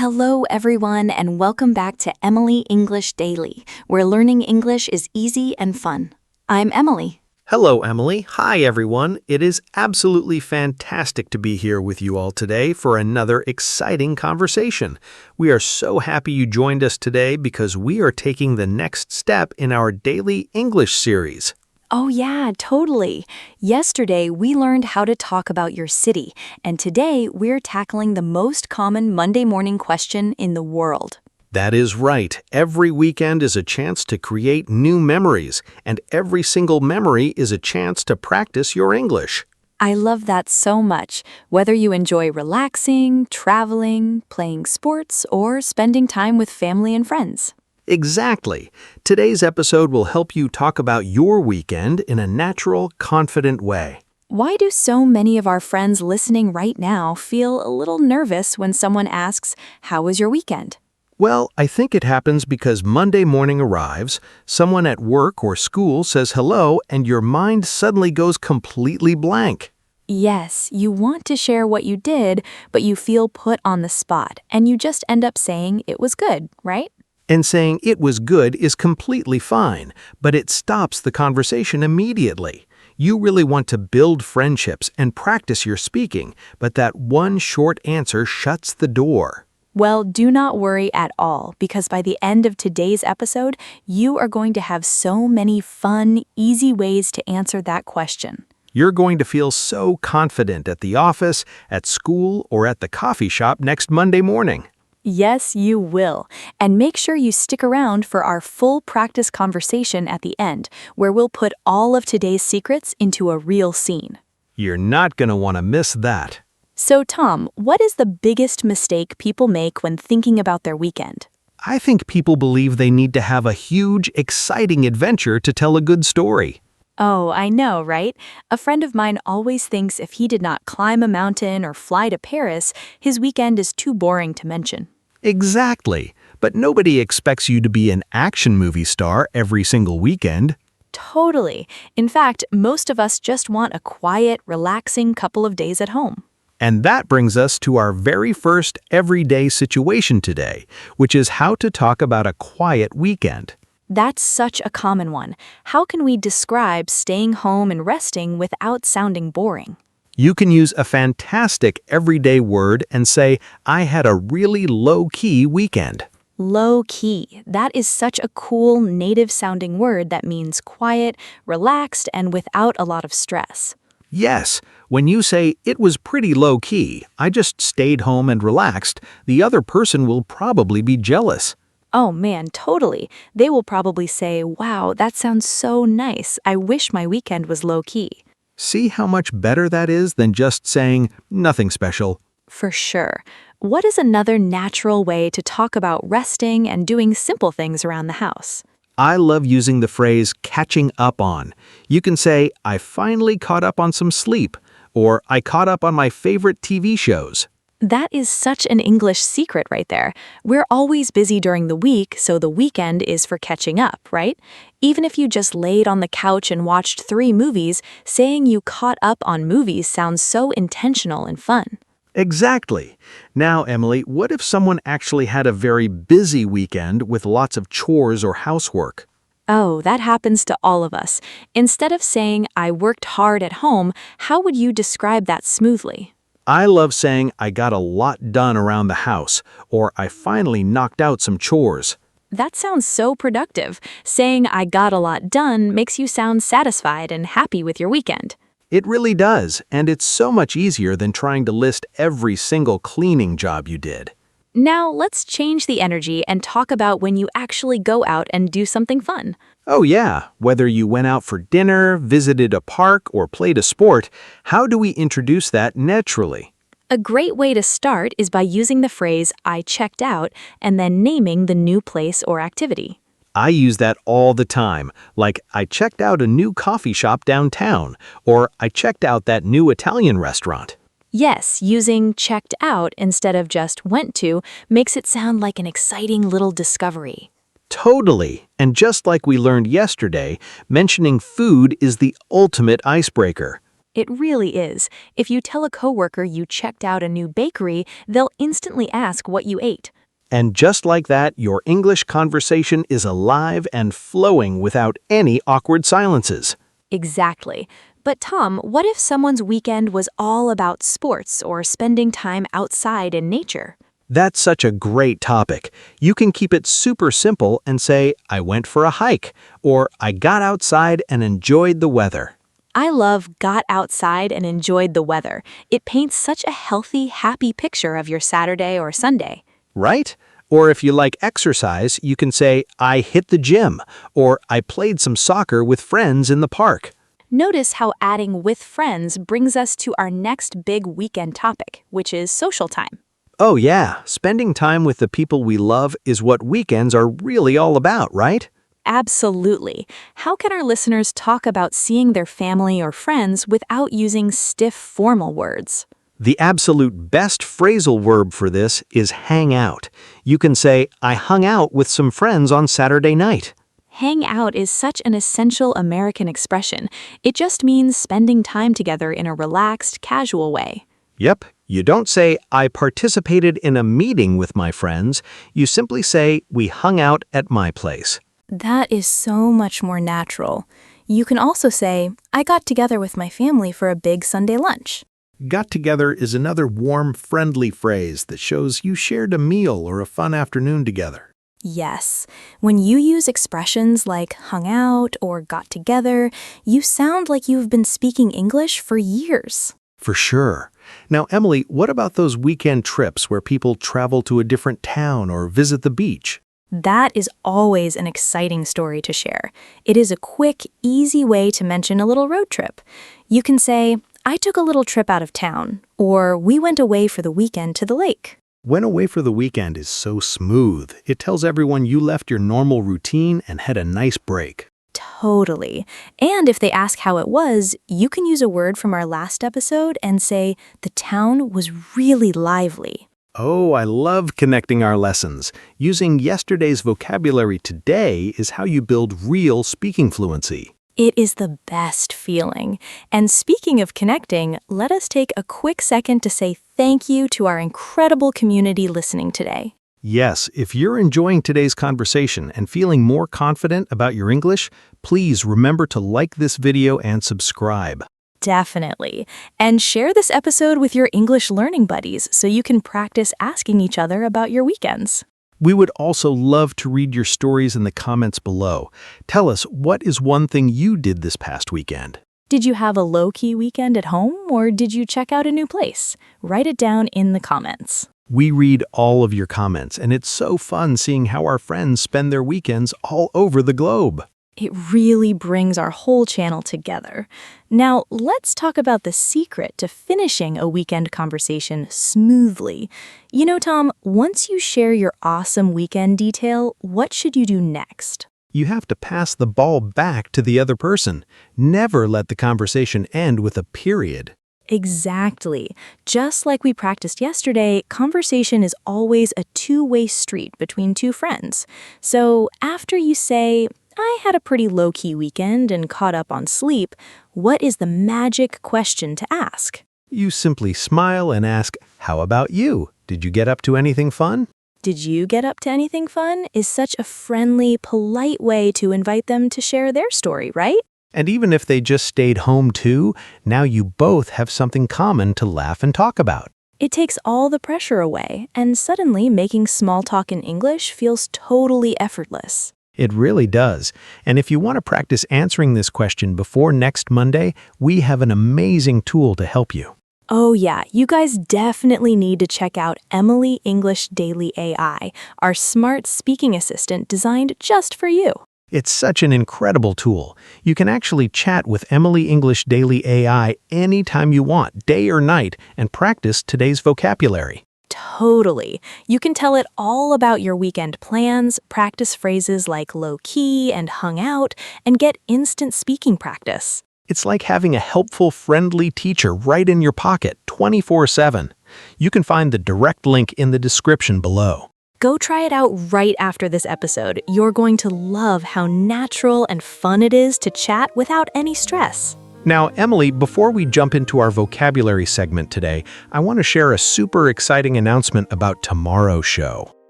Hello, everyone, and welcome back to Emily English Daily, where learning English is easy and fun. I'm Emily. Hello, Emily. Hi, everyone. It is absolutely fantastic to be here with you all today for another exciting conversation. We are so happy you joined us today because we are taking the next step in our daily English series. Oh, yeah, totally. Yesterday, we learned how to talk about your city, and today we're tackling the most common Monday morning question in the world. That is right. Every weekend is a chance to create new memories, and every single memory is a chance to practice your English. I love that so much, whether you enjoy relaxing, traveling, playing sports, or spending time with family and friends. Exactly. Today's episode will help you talk about your weekend in a natural, confident way. Why do so many of our friends listening right now feel a little nervous when someone asks, "How was your weekend?" Well, I think it happens because Monday morning arrives, someone at work or school says hello, and your mind suddenly goes completely blank. Yes, you want to share what you did, but you feel put on the spot, and you just end up saying it was good, right? And saying it was good is completely fine, but it stops the conversation immediately. You really want to build friendships and practice your speaking, but that one short answer shuts the door. Well, do not worry at all, because by the end of today's episode, you are going to have so many fun, easy ways to answer that question. You're going to feel so confident at the office, at school, or at the coffee shop next Monday morning. Yes, you will. And make sure you stick around for our full practice conversation at the end, where we'll put all of today's secrets into a real scene. You're not going to want to miss that. So, Tom, what is the biggest mistake people make when thinking about their weekend? I think people believe they need to have a huge, exciting adventure to tell a good story. Oh, I know, right? A friend of mine always thinks if he did not climb a mountain or fly to Paris, his weekend is too boring to mention. Exactly. But nobody expects you to be an action movie star every single weekend. Totally. In fact, most of us just want a quiet, relaxing couple of days at home. And that brings us to our very first everyday situation today, which is how to talk about a quiet weekend. That's such a common one. How can we describe staying home and resting without sounding boring? You can use a fantastic everyday word and say, I had a really low-key weekend. Low key. That is such a cool, native-sounding word that means quiet, relaxed, and without a lot of stress. Yes, when you say, it was pretty low-key, I just stayed home and relaxed, the other person will probably be jealous. Oh man, totally. They will probably say, "Wow, that sounds so nice. I wish my weekend was low key." See how much better that is than just saying, nothing special. For sure. What is another natural way to talk about resting and doing simple things around the house? I love using the phrase catching up on. You can say, I finally caught up on some sleep, or I caught up on my favorite TV shows. That is such an English secret right there. We're always busy during the week, so the weekend is for catching up, right? Even if you just laid on the couch and watched 3 movies, saying you caught up on movies sounds so intentional and fun. Exactly. Now, Emily, what if someone actually had a very busy weekend with lots of chores or housework? Oh, that happens to all of us. Instead of saying, "I worked hard at home," how would you describe that smoothly? I love saying I got a lot done around the house, or I finally knocked out some chores. That sounds so productive. Saying "I got a lot done" makes you sound satisfied and happy with your weekend. It really does, and it's so much easier than trying to list every single cleaning job you did. Now, let's change the energy and talk about when you actually go out and do something fun. Oh yeah, whether you went out for dinner, visited a park, or played a sport, how do we introduce that naturally? A great way to start is by using the phrase "I checked out" and then naming the new place or activity. I use that all the time, like I checked out a new coffee shop downtown, or I checked out that new Italian restaurant. Yes, using "checked out" instead of just "went to" makes it sound like an exciting little discovery. Totally. And just like we learned yesterday, mentioning food is the ultimate icebreaker. It really is. If you tell a coworker you checked out a new bakery, they'll instantly ask what you ate. And just like that, your English conversation is alive and flowing without any awkward silences. Exactly. But Tom, what if someone's weekend was all about sports or spending time outside in nature? That's such a great topic. You can keep it super simple and say, I went for a hike, or I got outside and enjoyed the weather. I love got outside and enjoyed the weather. It paints such a healthy, happy picture of your Saturday or Sunday. Right? Or if you like exercise, you can say, I hit the gym, or I played some soccer with friends in the park. Notice how adding with friends brings us to our next big weekend topic, which is social time. Oh yeah, spending time with the people we love is what weekends are really all about, right? Absolutely. How can our listeners talk about seeing their family or friends without using stiff formal words? The absolute best phrasal verb for this is hang out. You can say, I hung out with some friends on Saturday night. Hang out is such an essential American expression. It just means spending time together in a relaxed, casual way. Yep, you don't say, I participated in a meeting with my friends. You simply say, we hung out at my place. That is so much more natural. You can also say, I got together with my family for a big Sunday lunch. Got together is another warm, friendly phrase that shows you shared a meal or a fun afternoon together. Yes, when you use expressions like hung out or got together, you sound like you've been speaking English for years. For sure. Now, Emily, what about those weekend trips where people travel to a different town or visit the beach? That is always an exciting story to share. It is a quick, easy way to mention a little road trip. You can say, I took a little trip out of town, or we went away for the weekend to the lake. Went away for the weekend is so smooth. It tells everyone you left your normal routine and had a nice break. Totally. And if they ask how it was, you can use a word from our last episode and say, the town was really lively. Oh, I love connecting our lessons. Using yesterday's vocabulary today is how you build real speaking fluency. It is the best feeling. And speaking of connecting, let us take a quick second to say thank you to our incredible community listening today. Yes, if you're enjoying today's conversation and feeling more confident about your English, please remember to like this video and subscribe. Definitely. And share this episode with your English learning buddies so you can practice asking each other about your weekends. We would also love to read your stories in the comments below. Tell us, what is one thing you did this past weekend? Did you have a low-key weekend at home, or did you check out a new place? Write it down in the comments. We read all of your comments, and it's so fun seeing how our friends spend their weekends all over the globe. It really brings our whole channel together. Now, let's talk about the secret to finishing a weekend conversation smoothly. You know, Tom, once you share your awesome weekend detail, what should you do next? You have to pass the ball back to the other person. Never let the conversation end with a period. Exactly. Just like we practiced yesterday, conversation is always a two-way street between two friends. So after you say, I had a pretty low-key weekend and caught up on sleep, what is the magic question to ask? You simply smile and ask, how about you? Did you get up to anything fun? Did you get up to anything fun? Is such a friendly, polite way to invite them to share their story, right? And even if they just stayed home too, now you both have something common to laugh and talk about. It takes all the pressure away, and suddenly making small talk in English feels totally effortless. It really does. And if you want to practice answering this question before next Monday, we have an amazing tool to help you. Oh yeah, you guys definitely need to check out Emily English Daily AI, our smart speaking assistant designed just for you. It's such an incredible tool. You can actually chat with Emily English Daily AI anytime you want, day or night, and practice today's vocabulary. Totally. You can tell it all about your weekend plans, practice phrases like low-key and hung out, and get instant speaking practice. It's like having a helpful, friendly teacher right in your pocket, 24/7. You can find the direct link in the description below. Go try it out right after this episode. You're going to love how natural and fun it is to chat without any stress. Now, Emily, before we jump into our vocabulary segment today, I want to share a super exciting announcement about tomorrow's show.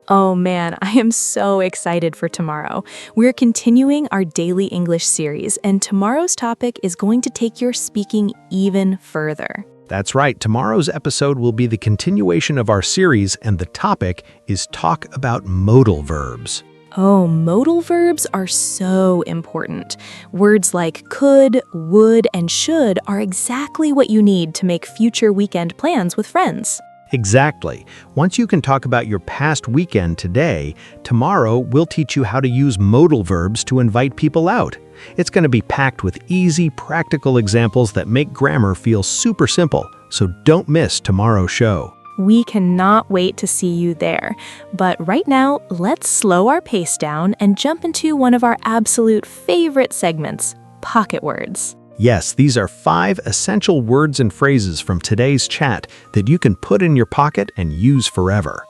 Oh man, I am so excited for tomorrow. We're continuing our daily English series, and tomorrow's topic is going to take your speaking even further. That's right, tomorrow's episode will be the continuation of our series, and the topic is talk about modal verbs. Oh, modal verbs are so important. Words like could, would, and should are exactly what you need to make future weekend plans with friends. Exactly. Once you can talk about your past weekend today, tomorrow we'll teach you how to use modal verbs to invite people out. It's going to be packed with easy, practical examples that make grammar feel super simple, so don't miss tomorrow's show. We cannot wait to see you there. But right now, let's slow our pace down and jump into one of our absolute favorite segments, pocket words. Yes, these are 5 essential words and phrases from today's chat that you can put in your pocket and use forever.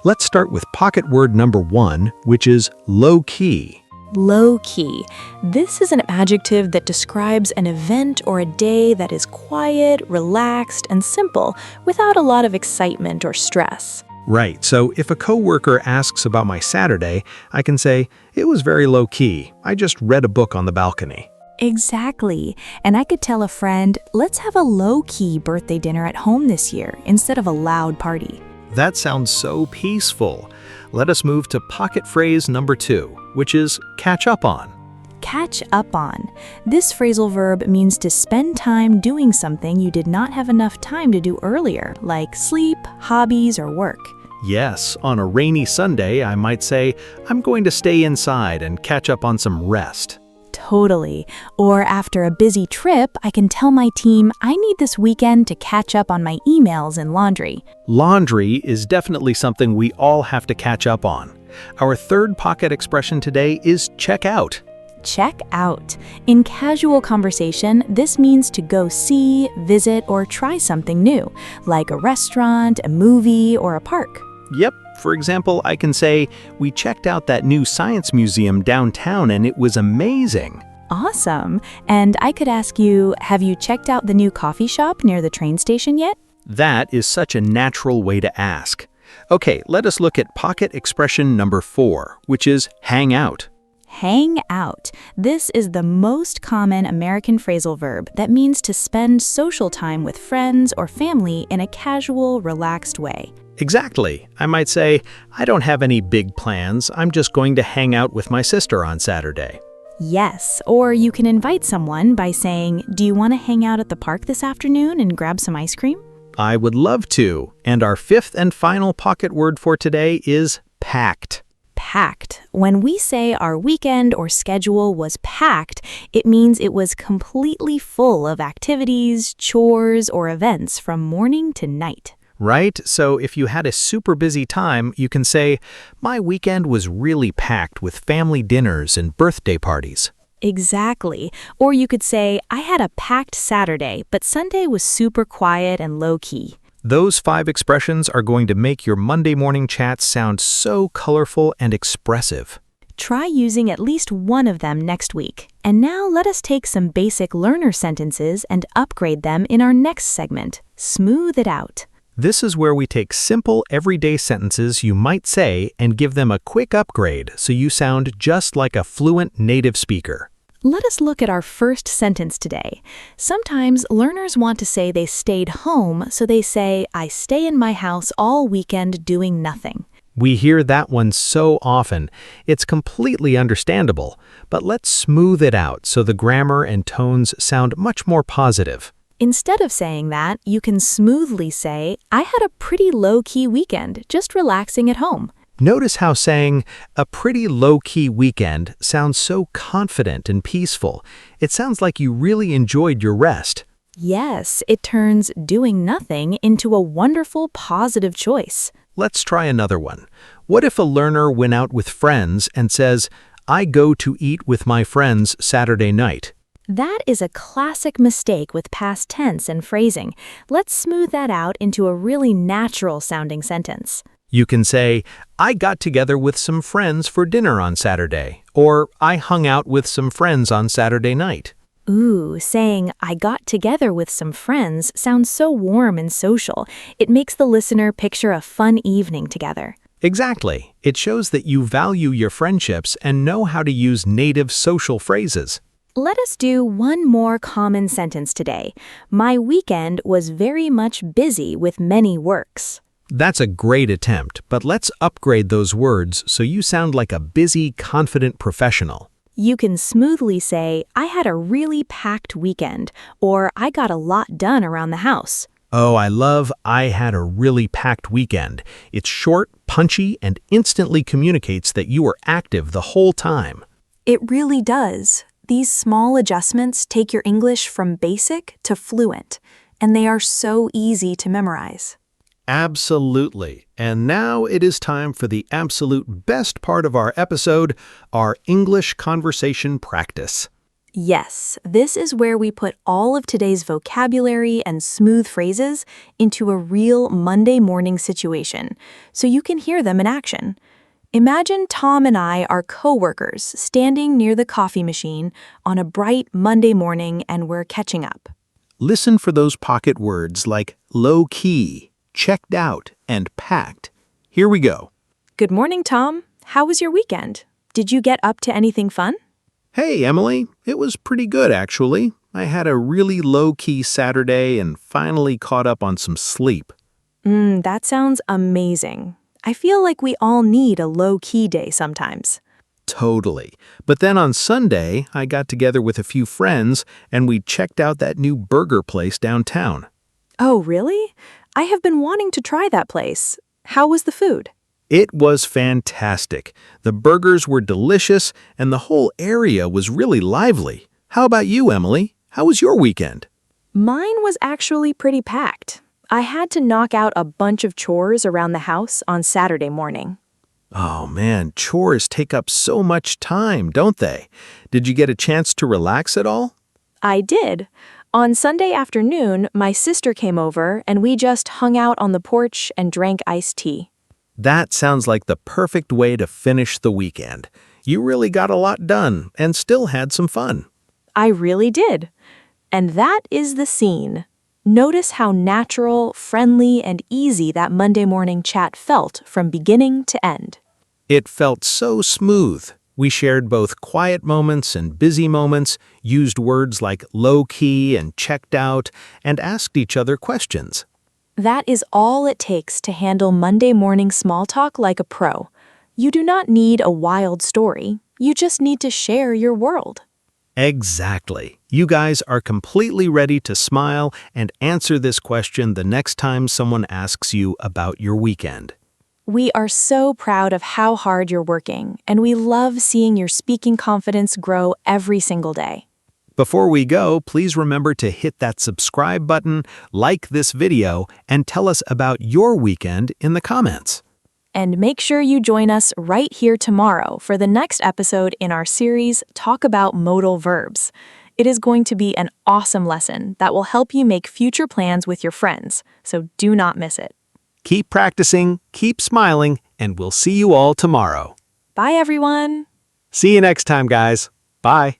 Let's start with pocket word number 1, which is low-key. Low-key. This is an adjective that describes an event or a day that is quiet, relaxed, and simple without a lot of excitement or stress. Right, so if a coworker asks about my Saturday, I can say, it was very low-key. I just read a book on the balcony. Exactly. And I could tell a friend, let's have a low-key birthday dinner at home this year instead of a loud party. That sounds so peaceful. Let us move to pocket phrase number 2, which is catch up on. Catch up on. This phrasal verb means to spend time doing something you did not have enough time to do earlier, like sleep, hobbies, or work. Yes, on a rainy Sunday, I might say, I'm going to stay inside and catch up on some rest. Totally. Or after a busy trip, I can tell my team I need this weekend to catch up on my emails and laundry. Laundry is definitely something we all have to catch up on. Our third pocket expression today is check out. Check out. In casual conversation, this means to go see, visit, or try something new, like a restaurant, a movie, or a park. Yep, for example, I can say, we checked out that new science museum downtown and it was amazing. Awesome. And I could ask you, have you checked out the new coffee shop near the train station yet? That is such a natural way to ask. Okay, let us look at pocket expression number 4, which is hang out. Hang out. This is the most common American phrasal verb that means to spend social time with friends or family in a casual, relaxed way. Exactly. I might say, I don't have any big plans. I'm just going to hang out with my sister on Saturday. Yes, or you can invite someone by saying, do you want to hang out at the park this afternoon and grab some ice cream? I would love to. And our 5th and final pocket word for today is packed. Packed. When we say our weekend or schedule was packed, it means it was completely full of activities, chores, or events from morning to night. Right? So if you had a super busy time, you can say, my weekend was really packed with family dinners and birthday parties. Exactly. Or you could say, I had a packed Saturday, but Sunday was super quiet and low-key. Those 5 expressions are going to make your Monday morning chats sound so colorful and expressive. Try using at least one of them next week. And now let us take some basic learner sentences and upgrade them in our next segment, Smooth It Out. This is where we take simple, everyday sentences you might say and give them a quick upgrade so you sound just like a fluent native speaker. Let us look at our first sentence today. Sometimes learners want to say they stayed home, so they say, I stay in my house all weekend doing nothing. We hear that one so often. It's completely understandable, but let's smooth it out so the grammar and tones sound much more positive. Instead of saying that, you can smoothly say, I had a pretty low-key weekend, just relaxing at home. Notice how saying, a pretty low-key weekend sounds so confident and peaceful. It sounds like you really enjoyed your rest. Yes, it turns doing nothing into a wonderful, positive choice. Let's try another one. What if a learner went out with friends and says, I go to eat with my friends Saturday night? That is a classic mistake with past tense and phrasing. Let's smooth that out into a really natural-sounding sentence. You can say, I got together with some friends for dinner on Saturday, or I hung out with some friends on Saturday night. Ooh, saying, I got together with some friends sounds so warm and social. It makes the listener picture a fun evening together. Exactly. It shows that you value your friendships and know how to use native social phrases. Let us do one more common sentence today. My weekend was very much busy with many works. That's a great attempt, but let's upgrade those words so you sound like a busy, confident professional. You can smoothly say, I had a really packed weekend, or I got a lot done around the house. Oh, I had a really packed weekend. It's short, punchy, and instantly communicates that you were active the whole time. It really does. These small adjustments take your English from basic to fluent, and they are so easy to memorize. Absolutely. And now it is time for the absolute best part of our episode, our English conversation practice. Yes, this is where we put all of today's vocabulary and smooth phrases into a real Monday morning situation, so you can hear them in action. Imagine Tom and I are coworkers standing near the coffee machine on a bright Monday morning and we're catching up. Listen for those pocket words like low-key, checked out, and packed. Here we go. Good morning, Tom. How was your weekend? Did you get up to anything fun? Hey, Emily. It was pretty good, actually. I had a really low-key Saturday and finally caught up on some sleep. That sounds amazing. I feel like we all need a low-key day sometimes. Totally. But then on Sunday, I got together with a few friends and we checked out that new burger place downtown. Oh, really? I have been wanting to try that place. How was the food? It was fantastic. The burgers were delicious and the whole area was really lively. How about you, Emily? How was your weekend? Mine was actually pretty packed. I had to knock out a bunch of chores around the house on Saturday morning. Oh man, chores take up so much time, don't they? Did you get a chance to relax at all? I did. On Sunday afternoon, my sister came over and we just hung out on the porch and drank iced tea. That sounds like the perfect way to finish the weekend. You really got a lot done and still had some fun. I really did. And that is the scene. Notice how natural, friendly, and easy that Monday morning chat felt from beginning to end. It felt so smooth. We shared both quiet moments and busy moments, used words like low-key and checked out, and asked each other questions. That is all it takes to handle Monday morning small talk like a pro. You do not need a wild story. You just need to share your world. Exactly. You guys are completely ready to smile and answer this question the next time someone asks you about your weekend. We are so proud of how hard you're working, and we love seeing your speaking confidence grow every single day. Before we go, please remember to hit that subscribe button, like this video, and tell us about your weekend in the comments. And make sure you join us right here tomorrow for the next episode in our series, Talk About Modal Verbs. It is going to be an awesome lesson that will help you make future plans with your friends, so do not miss it. Keep practicing, keep smiling, and we'll see you all tomorrow. Bye, everyone! See you next time, guys. Bye.